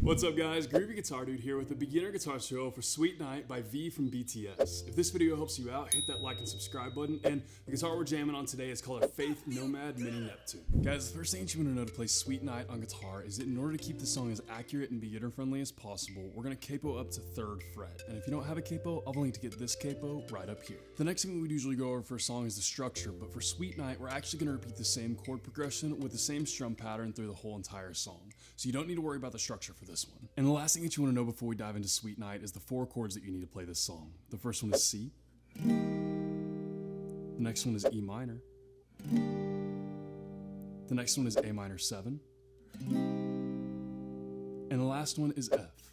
What's up guys, Groovy Guitar Dude here with a beginner guitar tutorial for Sweet Night by V from BTS. If this video helps you out, hit that like and subscribe button, and the guitar we're jamming on today is called a Faith Nomad Mini Neptune. Guys, the first thing that you want to know to play Sweet Night on guitar is that in order to keep the song as accurate and beginner friendly as possible, we're going to capo up to 3rd fret, and if you don't have a capo, I'll link to get this capo right up here. The next thing we would usually go over for a song is the structure, but for Sweet Night, we're actually going to repeat the same chord progression with the same strum pattern through the whole entire song, so you don't need to worry about the structure for this one. And the last thing that you want to know before we dive into Sweet Night is the 4 chords that you need to play this song. The first one is C. The next one is E minor. The next one is A minor 7. And the last one is F.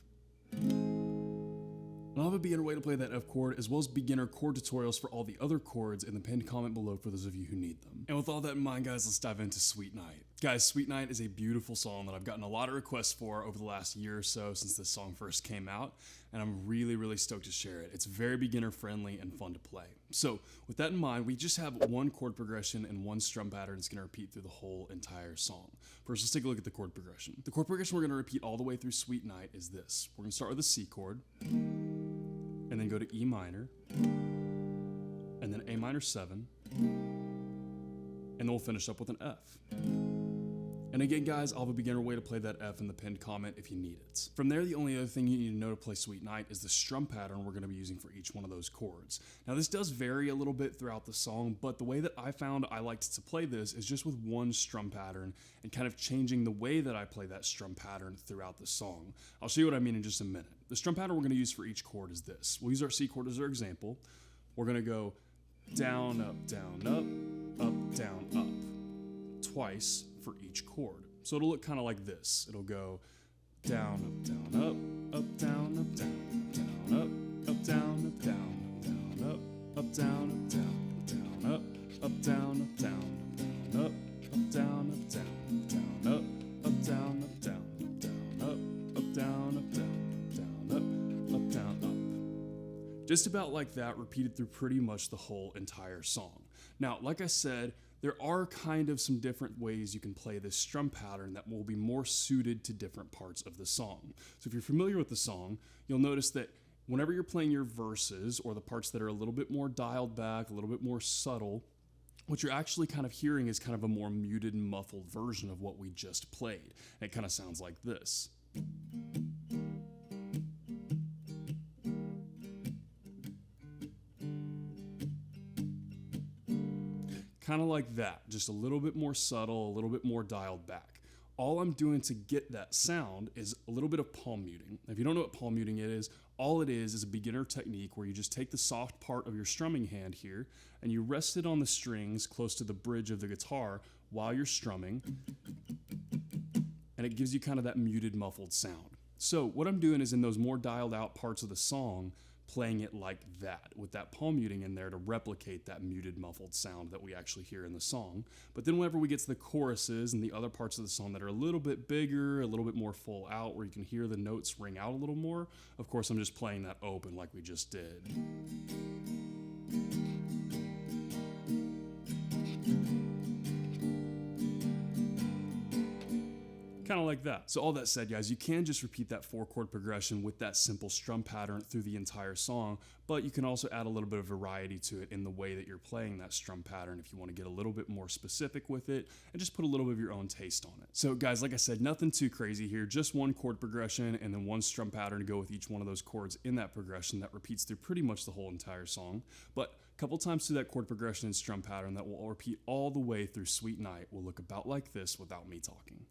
And I'll have a beginner way to play that F chord as well as beginner chord tutorials for all the other chords in the pinned comment below for those of you who need them. And with all that in mind guys, let's dive into Sweet Night. Guys, Sweet Night is a beautiful song that I've gotten a lot of requests for over the last year or so since this song first came out, and I'm really stoked to share it. It's very beginner friendly and fun to play. So with that in mind, we just have one chord progression and one strum pattern that's going to repeat through the whole entire song. First, let's take a look at the chord progression. The chord progression we're going to repeat all the way through Sweet Night is this. We're going to start with a C chord, and then go to E minor, and then A minor 7, and then we'll finish up with an F. And again guys, I'll have a beginner way to play that F in the pinned comment if you need it. From there, the only other thing you need to know to play Sweet Night is the strum pattern we're going to be using for each one of those chords. Now this does vary a little bit throughout the song, but the way that I found I liked to play this is just with one strum pattern and kind of changing the way that I play that strum pattern throughout the song. I'll show you what I mean in just a minute. The strum pattern we're going to use for each chord is this. We'll use our C chord as our example. We're going to go down, up, down, up, twice for each chord. So it'll look kind of like this. It'll go down, up, down, up, down, up, down, up, down, up, down, down, up, down, up, down, down, up, down, up, down, up, down, up, down, up, down, up, up. Just about like that, repeated through pretty much the whole entire song. Now, like I said, there are kind of some different ways you can play this strum pattern that will be more suited to different parts of the song. So if you're familiar with the song, you'll notice that whenever you're playing your verses or the parts that are a little bit more dialed back, a little bit more subtle, what you're actually kind of hearing is kind of a more muted and muffled version of what we just played. And it kind of sounds like this. Kind of like that, just a little bit more subtle, a little bit more dialed back. All I'm doing to get that sound is a little bit of palm muting. If you don't know what palm muting is, all it is a beginner technique where you just take the soft part of your strumming hand here and you rest it on the strings close to the bridge of the guitar while you're strumming, and it gives you kind of that muted, muffled sound. So what I'm doing is in those more dialed out parts of the song, playing it like that, with that palm muting in there to replicate that muted, muffled sound that we actually hear in the song. But then whenever we get to the choruses and the other parts of the song that are a little bit bigger, a little bit more full out, where you can hear the notes ring out a little more, of course I'm just playing that open like we just did. Kind of like that. So all that said, guys, you can just repeat that 4 chord progression with that simple strum pattern through the entire song, but you can also add a little bit of variety to it in the way that you're playing that strum pattern if you want to get a little bit more specific with it and just put a little bit of your own taste on it. So guys, like I said, nothing too crazy here, just one chord progression and then one strum pattern to go with each one of those chords in that progression that repeats through pretty much the whole entire song. But a couple times through that chord progression and strum pattern that will repeat all the way through Sweet Night will look about like this without me talking.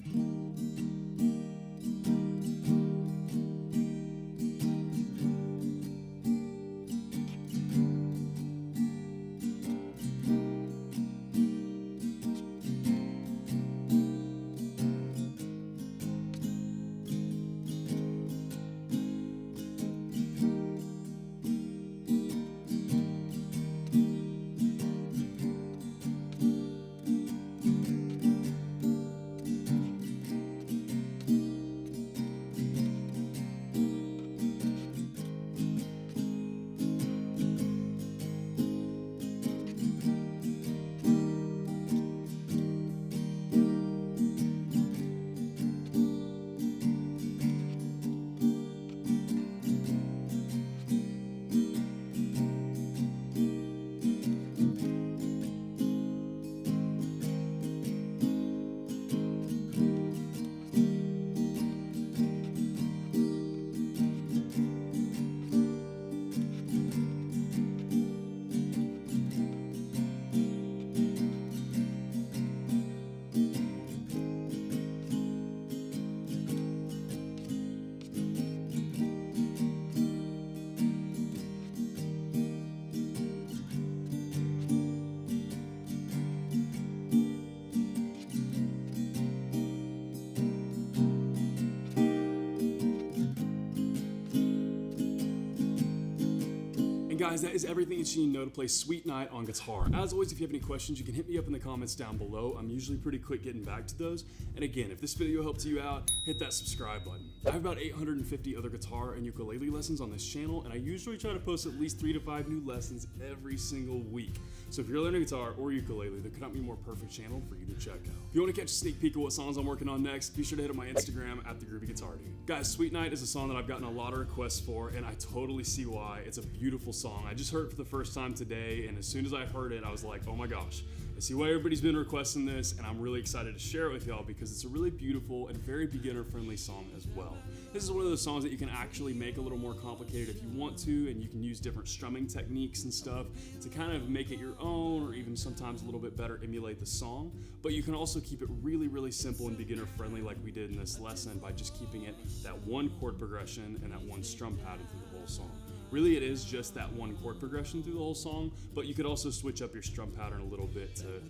guys, that is everything that you need to know to play Sweet Night on guitar. As always, if you have any questions, you can hit me up in the comments down below. I'm usually pretty quick getting back to those. And again, if this video helped you out, hit that subscribe button. I have about 850 other guitar and ukulele lessons on this channel, and I usually try to post at least 3 to 5 new lessons every single week. So if you're learning guitar or ukulele, there could not be a more perfect channel for you to check out. If you want to catch a sneak peek of what songs I'm working on next, be sure to hit up my Instagram at @thegroovyguitardude. Guys, Sweet Night is a song that I've gotten a lot of requests for, and I totally see why. It's a beautiful song. I just heard it for the first time today, and as soon as I heard it, I was like, oh my gosh, I see why everybody's been requesting this, and I'm really excited to share it with y'all because it's a really beautiful and very beginner-friendly song as well. This is one of those songs that you can actually make a little more complicated if you want to, and you can use different strumming techniques and stuff to kind of make it your own, or even sometimes a little bit better emulate the song. But you can also keep it really, really simple and beginner-friendly like we did in this lesson by just keeping it that one chord progression and that one strum pattern through the whole song. Really, it is just that one chord progression through the whole song, but you could also switch up your strum pattern a little bit to,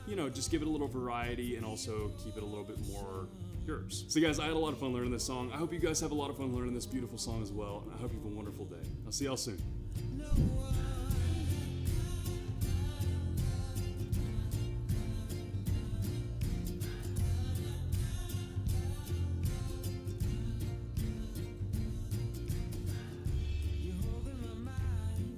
you know, just give it a little variety and also keep it a little bit more yours. So guys, I had a lot of fun learning this song. I hope you guys have a lot of fun learning this beautiful song as well, and I hope you have a wonderful day. I'll see y'all soon.